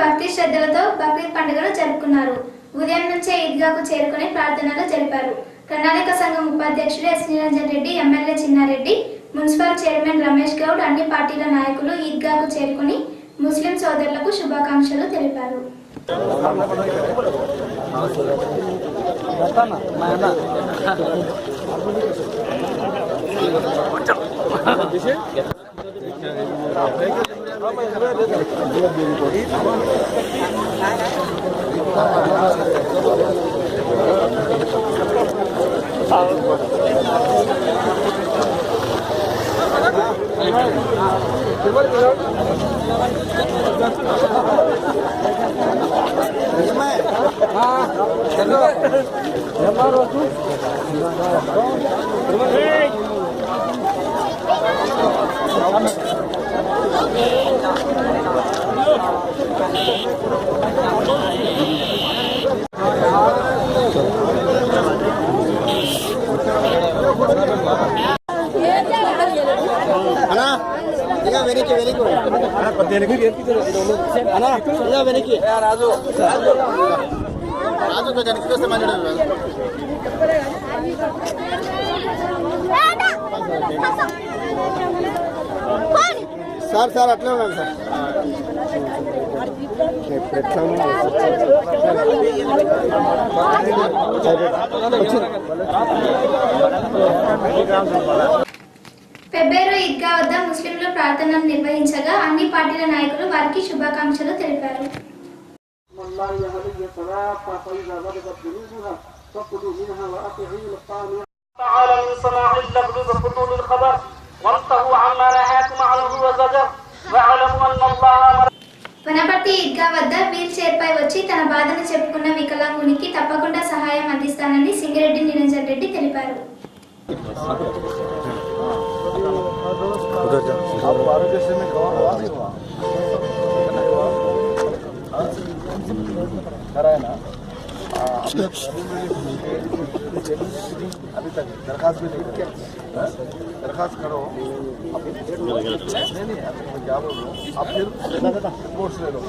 భక్తి శ్రద్ధలతో బక్రీద్ పండుగను జరుపుకున్నారు. ఉదయం నుంచే ఈద్గాకు చేరుకుని ప్రార్థనలు జరిపారు. ప్రణాళిక సంఘం ఉపాధ్యక్షుడు S Niranjan Reddy, MLA Chinnareddy, municipal chairman Ramesh Goud, అన్ని పార్టీల నాయకులు ఈద్గాకు చేరుకుని ముస్లిం సోదరులకు శుభాకాంక్షలు తెలిపారు. సార్ సార్ అట్లే ఉన్నాను సార్. పెబ్బేరు ఈద్గా వద్ద ముస్లింలు ప్రార్థనలు నిర్వహించగా అన్ని పార్టీల నాయకులు వారికి శుభాకాంక్షలు తెలిపారు. వనపర్తి ఈద్గా వద్ద వీల్ చైర్ పై వచ్చి తన బాధను చెప్పుకున్న వికలాంగునికి తప్పకుండా సహాయం అందిస్తానని సింగిరెడ్డి నిరంజన్ రెడ్డి తెలిపారు. अभी तक दरखास्त भी नहीं किया, दरखास्त करो नहीं क्या बोल रहा हूँ, आप फिर रिपोर्ट्स ले लो,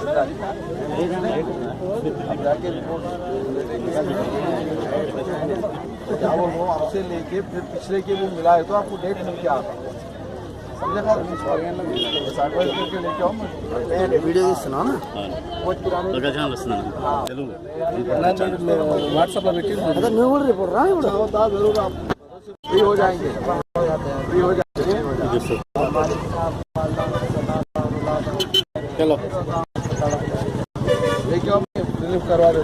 अब जाके रिपोर्ट क्या बोल रहा हूँ, आपसे लेके फिर पिछले के भी मिला है तो आपको डेट मिल के आता समझे ना, करके लेके आओ वीडियो ఇస్తున్నా వాట్సాప్ లో పెట్టి మేము కూడా రిపోర్ట్ రా ఇప్పుడు जरूर आप फ्री हो जाएंगे, फ्री हो जाएंगे. चलो लेके आओ, रिलीफ करवा दो.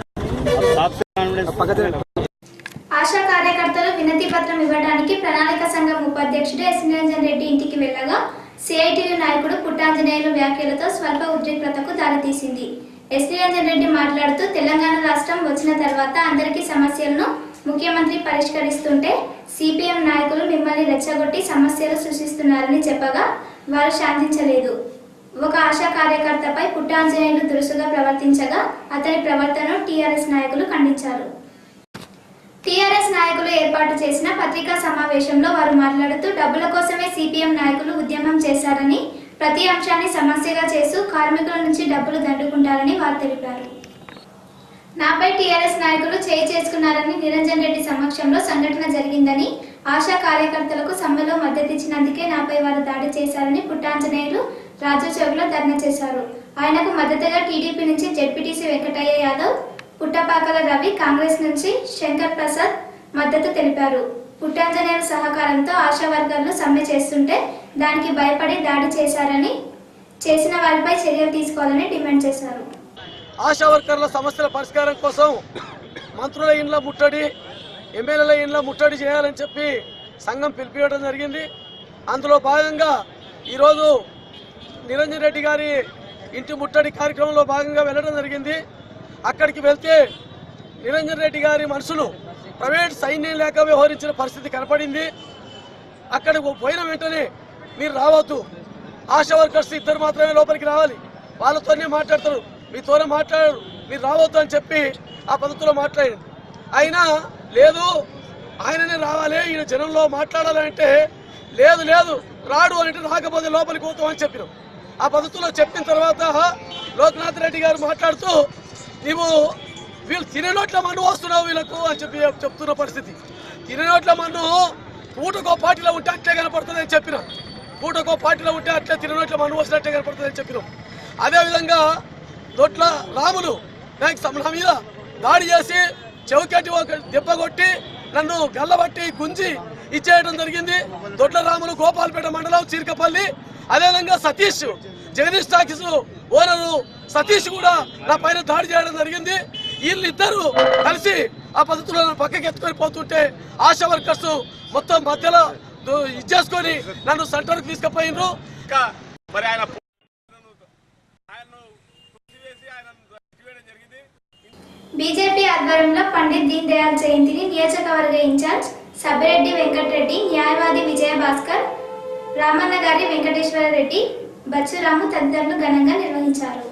ఆశా కార్యకర్తలు వినతి పత్రం ఇవ్వడానికి ప్రణాళిక సంఘం ఉపాధ్యక్షుడు ఎస్ నిరంజన్ రెడ్డి ఇంటికి వెళ్లగా సిఐటియు నాయకుడు పుట్టాంజనేయులు వ్యాఖ్యలతో స్వల్ప ఉద్రిక్తతకు దారితీసింది. ఎస్ నిరంజన్ రెడ్డి మాట్లాడుతూ తెలంగాణ రాష్ట్రం వచ్చిన తర్వాత అందరికీ సమస్యలను ముఖ్యమంత్రి పరిష్కరిస్తుంటే సిపిఎం నాయకులు మిమ్మల్ని రెచ్చగొట్టి సమస్యలు సృష్టిస్తున్నారని చెప్పగా వారు శాంతించలేదు. ఒక ఆశా కార్యకర్తపై పుట్టాంజనేయులు దురుసుగా ప్రవర్తించగా అతని ప్రవర్తనను టీఆర్ఎస్ నాయకులు ఖండించారు. టీఆర్ఎస్ నాయకులు ఏర్పాటు చేసిన పత్రికా సమావేశంలో వారు మాట్లాడుతూ డబ్బుల కోసమే సిపిఎం నాయకులు ఉద్యమం చేశారని, ప్రతి అంశాన్ని సమస్యగా చేస్తూ కార్మికుల నుంచి డబ్బులు దండుకుంటారని వారు తెలిపారు. నాపై టీఆర్ఎస్ నాయకులు చేయి చేసుకున్నారని, నిరంజన్ రెడ్డి సమక్షంలో సంఘటన జరిగిందని, ఆశా కార్యకర్తలకు సమ్మెలో మద్దతిచ్చినందుకే నాపై వారు దాడి చేశారని పుట్టాంజనేయులు రాజు చౌక్లో ధర్నా చేశారు. ఆయనకు మద్దతుగా టీడీపీ నుంచి జెడ్పీటీసీ వెంకటయ్య యాదవ్, పుట్టపాకల రవి, కాంగ్రెస్ నుంచి శంకర్ ప్రసాద్ మద్దతు తెలిపారు. పుట్టాంజనేయుల సహకారంతో ఆశా వర్గాలు సమ్మె చేస్తుంటే దానికి భయపడి దాడి చేశారని, చేసిన వారిపై చర్యలు తీసుకోవాలని డిమాండ్ చేశారు. ఆశా వర్కర్ల సమస్యల పరిష్కారం కోసం మంత్రుల ఇండ్ల ముట్టడి, ఎమ్మెల్యేల ఇండ్ల ముట్టడి చేయాలని చెప్పి సంఘం పిలిపివ్వడం జరిగింది. అందులో భాగంగా ఈరోజు నిరంజన్ రెడ్డి గారి ఇంటి ముట్టడి కార్యక్రమంలో భాగంగా వెళ్ళడం జరిగింది. అక్కడికి వెళ్తే నిరంజన్ రెడ్డి గారి మనుషులు ప్రైవేట్ సైన్యం లేక వ్యవహరించిన పరిస్థితి కనపడింది. అక్కడికి పోయిన వెంటనే మీరు రావద్దు, ఆశా వర్కర్స్ ఇద్దరు మాత్రమే లోపలికి రావాలి, వాళ్ళతోనే మాట్లాడతారు, మీతోనే మాట్లాడరు, మీరు రావద్దు అని చెప్పి ఆ పద్ధతిలో మాట్లాడింది. అయినా లేదు ఆయననే రావాలి, ఈయన జనంలో మాట్లాడాలంటే లేదు లేదు రాడు అని రాకపోతే లోపలికి పోతామని చెప్పినాం. ఆ పద్ధతిలో చెప్పిన తర్వాత లోక్నాథ్ రెడ్డి గారు మాట్లాడుతూ నీవు వీళ్ళు తినేనోట్ల మన్ను వస్తున్నావు వీళ్ళకు అని చెప్తున్న పరిస్థితి. తినేనోట్ల మన్ను పూటకో పార్టీలో ఉంటే అట్లే కనపడుతుంది అని చెప్పినాం. పూటకో పార్టీలో ఉంటే అట్లే తినేనోట్ల మన్ను వస్తున్నట్లే కనపడుతుంది అని చెప్పినాం. అదేవిధంగా దొడ్ల రాములు నా మీద దాడి చేసి చౌకటి ఒక దెబ్బ కొట్టి నన్ను గల్లబట్టి గుంజి ఇచ్చేయడం జరిగింది. దొడ్ల రాములు గోపాలపేట మండలం చీరికపల్లి. అదేవిధంగా సతీష్ జగదీష్ టాకీస్ ఓనరు సతీష్ కూడా నా పైన దాడి చేయడం జరిగింది. వీళ్ళిద్దరూ కలిసి ఆ పద్ధతిలో పక్కకి ఎత్తుకొని పోతుంటే ఆశా వర్కర్స్ మొత్తం మధ్యలో ఇచ్చేసుకొని నన్ను సెంటర్కి తీసుకుపోయినరు. బీజేపీ ఆధ్వర్యంలో పండిత్ దీన్ దయాళ్ జయంతిని నియోజకవర్గ ఇన్ఛార్జ్ సబ్బిరెడ్డి వెంకటరెడ్డి, న్యాయవాది విజయభాస్కర్, రామన్న గారి వెంకటేశ్వర రెడ్డి, బచ్చురాము తదితరులు ఘనంగా నిర్వహించారు.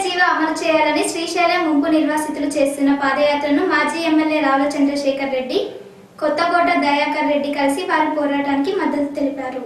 జీవో అమలు చేయాలని శ్రీశైలం ముంపు నిర్వాసితులు చేస్తున్న పాదయాత్రను మాజీ ఎమ్మెల్యే రావుల చంద్రశేఖర్ రెడ్డి, కొత్తకోట దయాకర్ రెడ్డి కలిసి వారి పోరాటానికి మద్దతు తెలిపారు.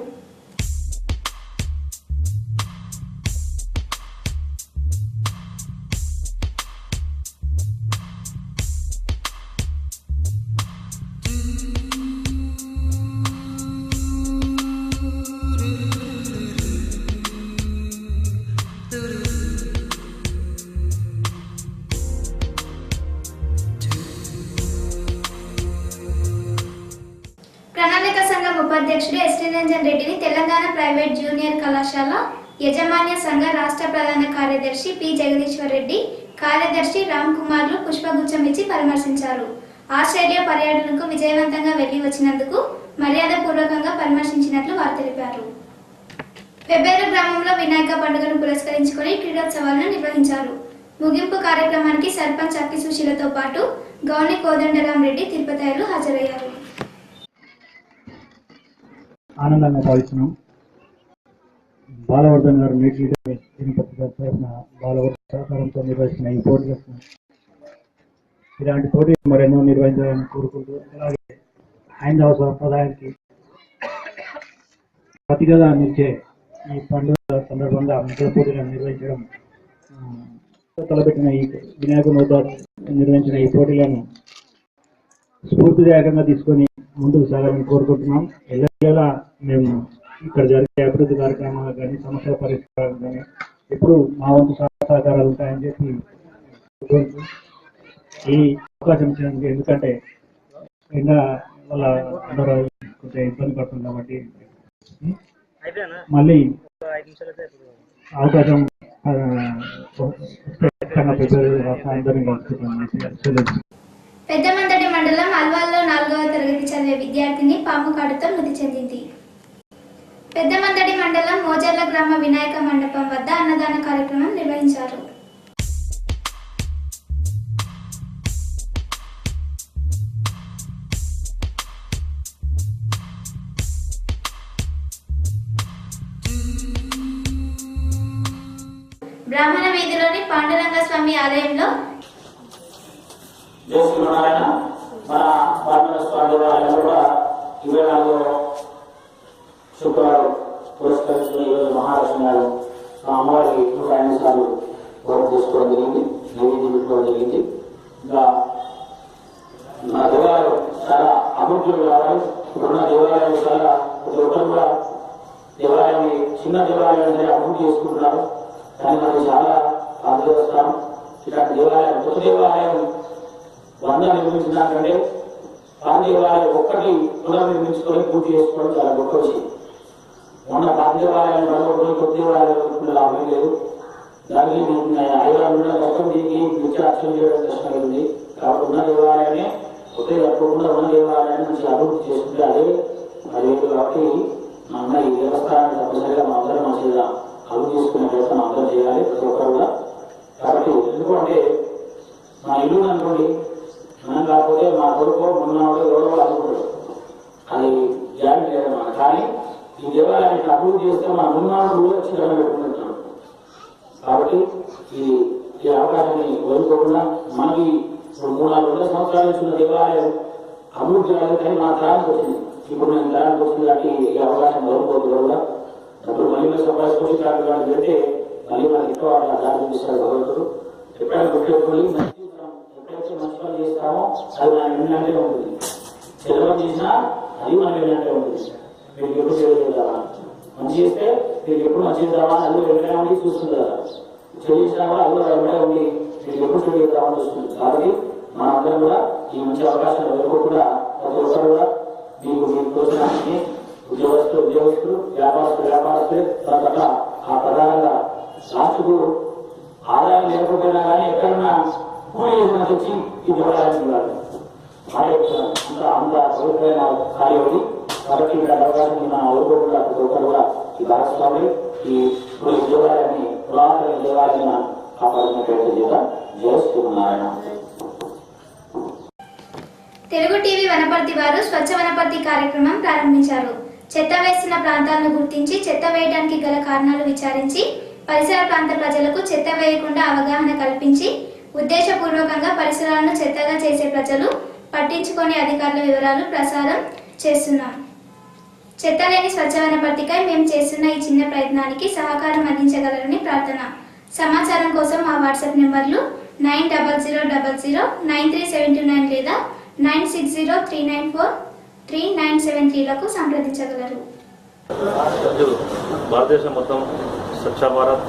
ప్రణాళిక సంఘం ఉపాధ్యక్షుడు ఎస్టీ నిరంజన్ రెడ్డిని తెలంగాణ ప్రైవేట్ జూనియర్ కళాశాల యజమాన్య సంఘ రాష్ట్ర ప్రధాన కార్యదర్శి పి జగదీశ్వర్ రెడ్డి, కార్యదర్శి రామ్ కుమార్లు పుష్పగుచ్చం ఇచ్చి పరామర్శించారు. ఆస్ట్రేలియా పర్యటనకు విజయవంతంగా వెళ్లి వచ్చినందుకు మర్యాదపూర్వకంగా పరామర్శించినట్లు వారు తెలిపారు. పెబ్బేరు గ్రామంలో వినాయక పండుగను పురస్కరించుకొని క్రీడోత్సవాలను నిర్వహించారు. ముగింపు కార్యక్రమానికి సర్పంచ్ అక్కి సుశీలతో పాటు గౌని కోదండరాం రెడ్డి, తిరుపతయ్యలు హాజరయ్యారు. ఆనందంగా భావిస్తున్నాం. బాలవర్ధన్ గారు నేటి దినపత్రిక తరఫున బాలవర్ధన్ సహకారంతో నిర్వహిస్తున్న ఈ పోటీలకు ఇలాంటి పోటీలు మరెన్నో నిర్వహించాలని కోరుకుంటూ, అలాగే హైందవ సంప్రదాయానికి ప్రతిగా నిలిచే ఈ పండుగ సందర్భంగా ముగ్గుల పోటీలను నిర్వహించడం, తలపెట్టిన ఈ వినాయకుని వద్ద నిర్వహించిన ఈ పోటీలను స్ఫూర్తిదాయకంగా తీసుకొని ముందుకు సాగాలని కోరుకుంటున్నాం. ఎల్లవేళలా మేము ఇక్కడ జరిగే అభివృద్ధి కార్యక్రమాలకు కానీ సమస్యల పరిష్కారాలు కానీ ఎప్పుడు మా వంతు సహకారాలు ఉంటాయని చెప్పి ఈ అవకాశం ఇచ్చినందుకు, ఎందుకంటే ఎండ వల్ల అందరూ కొంచెం ఇబ్బంది పడుతుంది కాబట్టి మళ్ళీ అవకాశం అందరినీ కలుసుకుంటాం. పెద్దమందడి మండలం అల్వాల్లో 4వ తరగతి చదివే విద్యార్థిని పాము కాటుతో మృతి చెందింది. పెద్దమందడి మండలం మోజర్ల గ్రామ వినాయక మండపం వద్ద అన్నదాన కార్యక్రమం నిర్వహించారు. బ్రాహ్మణ వీధిలోని పాండురంగ స్వామి ఆలయంలో మన బ్రాహ్మణ స్వామి ఆలయంలో కూడా 24 శుక్రవారం పురస్కరించుకుని ఈరోజు మహాలక్ష్మి గారు మా అమ్మవారికి 108 సార్లు గౌరవం చేసుకోవడం జరిగింది, నైవేద్యం పెట్టుకోవడం జరిగింది. ఇంకా మా దేవాలయం చాలా అభివృద్ధి కావాలి. ఇప్పుడున్న దేవాలయం చాలా ప్రతి ఒక్కరు కూడా దేవాలయాన్ని చిన్న దేవాలయాన్ని అభివృద్ధి చేసుకుంటున్నారు. కానీ మనకి చాలా ఆదరిస్తాం. ఇలాంటి దేవాలయం కొత్త దేవాలయం 100 నిర్మించడానికంటే పాత దేవాలయం ఒక్కటి పునర్నిర్మించుకొని పూర్తి చేసుకోవడం చాలా గొప్ప విషయం. మొన్న పాత దేవాలయం కొత్త దేవాలయం లాభం లేదు. దానికి 5 మొత్తం దీనికి నిత్య అర్చన చేయడం కష్టమైంది. కాబట్టి ఉన్న దేవాలయాన్ని కొత్త కట్టుకోకుండా ఉన్న దేవాలయాన్ని మంచిగా అభివృద్ధి చేసుకుంటే అదే లేదు. కాబట్టి మన ఈ దేవస్థానాన్ని తప్పనిసరిగా మా అందరం మంచిగా అభివృద్ధి చేసుకునే ప్రయత్నం అందరూ చేయాలి, ప్రతి ఒక్కరు కూడా. కాబట్టి ఎందుకంటే మా ఇల్లు అనుకోండి, మనం కాకపోతే మా కొడుకు ఉన్నవాడు ఎవరో అనుకుంటాడు, అది జాయిన్ చేయడం. కానీ ఈ దేవాలయాన్ని అభివృద్ధి చేస్తే మన ఉన్నవాడు కూడా వచ్చి దండం పెట్టుకుంటున్నాడు. కాబట్టి ఈ అవకాశాన్ని వదులుకోకుండా మనకి ఇప్పుడు 300-400 సంవత్సరాల నుంచి ఉన్న దేవాలయం అభివృద్ధి కాలేదు, కానీ మన తరానికి వచ్చింది. ఇప్పుడు నేను తరానికి వచ్చింది కాబట్టి ఈ అవకాశం దొరకబోతుంది కూడా. డబ్బులు మళ్ళీ సంపాదించుకోవచ్చు కార్యక్రమాలు పెడితే మళ్ళీ మనకి ఎక్కువ దారి చూపిస్తారు భగవంతుడు. ఎప్పుడైనా గుర్తుపెట్టుకోవాలి, ఎప్పుడైతే మంచి పని చేస్తామో అది మన విన్నట్టే ఉంటుంది. చెలవ చేసినా అది మన విన్నట్టే ఉంటుంది. మీరు ఎప్పుడు చేయగలుగుతారా? మంచి చేస్తే మీరు ఎప్పుడు మంచి చేద్దామా అది వెంటనే ఉండి చూస్తుంది కదా. చేసినా కూడా అది వెంటనే ఉండి మీరు ఎప్పుడు చేయగలుగుతామని చూస్తుంది. కాబట్టి మనందరం కూడా ఈ మంచి అవకాశాలు ఎవరుకోకుండా ప్రతి ఒక్కరు కూడా మీకు ప్రోత్సాహాన్ని ఉద్యోగస్తులు వ్యాపారస్తులు తన పట్ల ఆ ప్రధానంగా రాష్ట్రకు ఆదాయం లేకపోయినా కానీ ఎక్కడన్నా కూలి చేసిన వచ్చి ఈ దేవాలయానికి వెళ్ళాలి. అంత పవిత్రమైన కార్యం. కాబట్టి ఇక్కడ అవకాశం మన ఎవరుకోకుండా ప్రతి ఒక్కరు కూడా ఈ భాగస్వామి ఈ దేవాలయాన్ని పురాతన దేవాలయాన్ని కాపాడుకునే ప్రయత్నం చేద్దాం. జయ శ్రీమన్నారాయణ. తెలుగు టీవీ వనపర్తి వారు స్వచ్ఛ వనపర్తి కార్యక్రమం ప్రారంభించారు. చెత్త వేస్తున్న ప్రాంతాలను గుర్తించి చెత్త వేయడానికి గల కారణాలు విచారించి పరిసర ప్రాంత ప్రజలకు చెత్త వేయకుండా అవగాహన కల్పించి ఉద్దేశపూర్వకంగా పరిసరాలను చెత్తగా చేసే ప్రజలు పట్టించుకొని అధికారుల వివరాలు ప్రసారం చేస్తున్నాం. చెత్త లేని స్వచ్ఛ వనపర్తికై మేము చేస్తున్న ఈ చిన్న ప్రయత్నానికి సహకారం అందించగలరని ప్రార్థన. సమాచారం కోసం మా వాట్సాప్ నెంబర్లు 9000933729 లేదా 9603943973లకు సంప్రదించగలరు. భారతదేశం మొత్తం స్వచ్ఛ భారత్,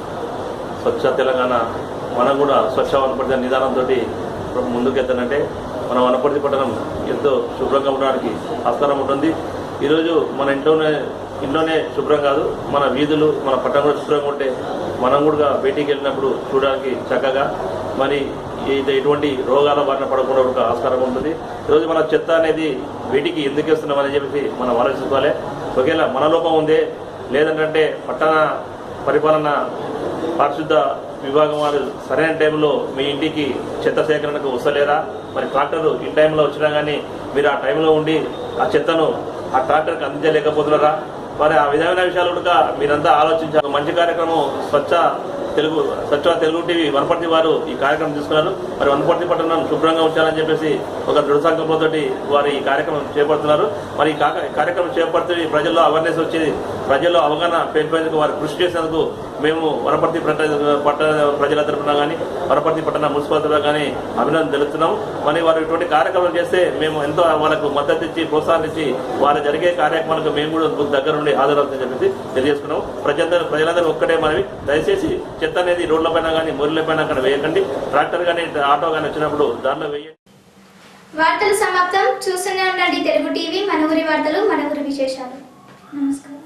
స్వచ్ఛ తెలంగాణ, మనం కూడా స్వచ్ఛ వనపర్తి నిదానంతో ముందుకెళ్తానంటే మన వనపర్తి పట్టణం ఎంతో శుభ్రంగా ఉండడానికి ఆస్కారం ఉంటుంది. ఈరోజు మన ఇంట్లోనే శుభ్రం కాదు, మన వీధులు మన పట్టణం కూడా శుభ్రంగా ఉంటే మనం కూడా బయటికి వెళ్ళినప్పుడు చూడడానికి చక్కగా మరి ఎటువంటి రోగాల బారిన పడకుండా ఒక ఆస్కారం ఉంటుంది. ఈరోజు మన చెత్త అనేది వీటికి ఎందుకు వేస్తున్నామని చెప్పేసి మనం ఆలోచించుకోవాలి. ఒకవేళ మన లోపం ఉందే, లేదంటే పట్టణ పరిపాలన పారిశుద్ధ విభాగం వాళ్ళు సరైన టైంలో మీ ఇంటికి చెత్త సేకరణకు వస్తలేరా? మరి ట్రాక్టర్ ఇన్ టైంలో వచ్చినా కానీ మీరు ఆ టైంలో ఉండి ఆ చెత్తను ఆ ట్రాక్టర్కి అందించలేకపోతున్నారా? మరి ఆ విధమైన విషయాలు కూడా మీరంతా ఆలోచించారు. మంచి కార్యక్రమం స్వచ్ఛ తెలుగు టీవీ వనపర్తి వారు ఈ కార్యక్రమం తీసుకున్నారు. మరి వనపర్తి పట్టణం శుభ్రంగా ఉంచాలని చెప్పేసి ఒక దృఢ సంకల్పంతో వారు ఈ కార్యక్రమం చేపడుతున్నారు. మరి ఈ కార్యక్రమం చేపడుతూ ప్రజల్లో అవేర్నెస్ వచ్చి ప్రజల్లో అవగాహన పెంపేందుకు వారు కృషి చేసేందుకు మేము వనపర్తి పట్టణ ప్రజల తరఫున కానీ వనపర్తి పట్టణ మున్సిపాలిటీలో కానీ అభినందన తెలుస్తున్నాం. మరి వారు ఇటువంటి కార్యక్రమం చేస్తే మేము ఎంతో వాళ్ళకు మద్దతు ఇచ్చి ప్రోత్సాహం ఇచ్చి వారు జరిగే కార్యక్రమాలకు మేము కూడా దగ్గర నుండి హాజరవుతుందని చెప్పేసి తెలియజేసుకున్నాం. ప్రజలందరూ ఒక్కటే మనవి, దయచేసి చెత్త అనేది రోడ్లపైన కానీ మురిలపైన అక్కడ వేయకండి. ట్రాక్టర్ కానీ ఆటో కానీ వచ్చినప్పుడు దాంట్లో వేయండి. వార్తలు సమాప్తం. చూస్తూనే ఉండండి తెలుగు టీవీ. మన ఊరి వార్తలు, మన ఊరి విశేషాలు. నమస్కారం.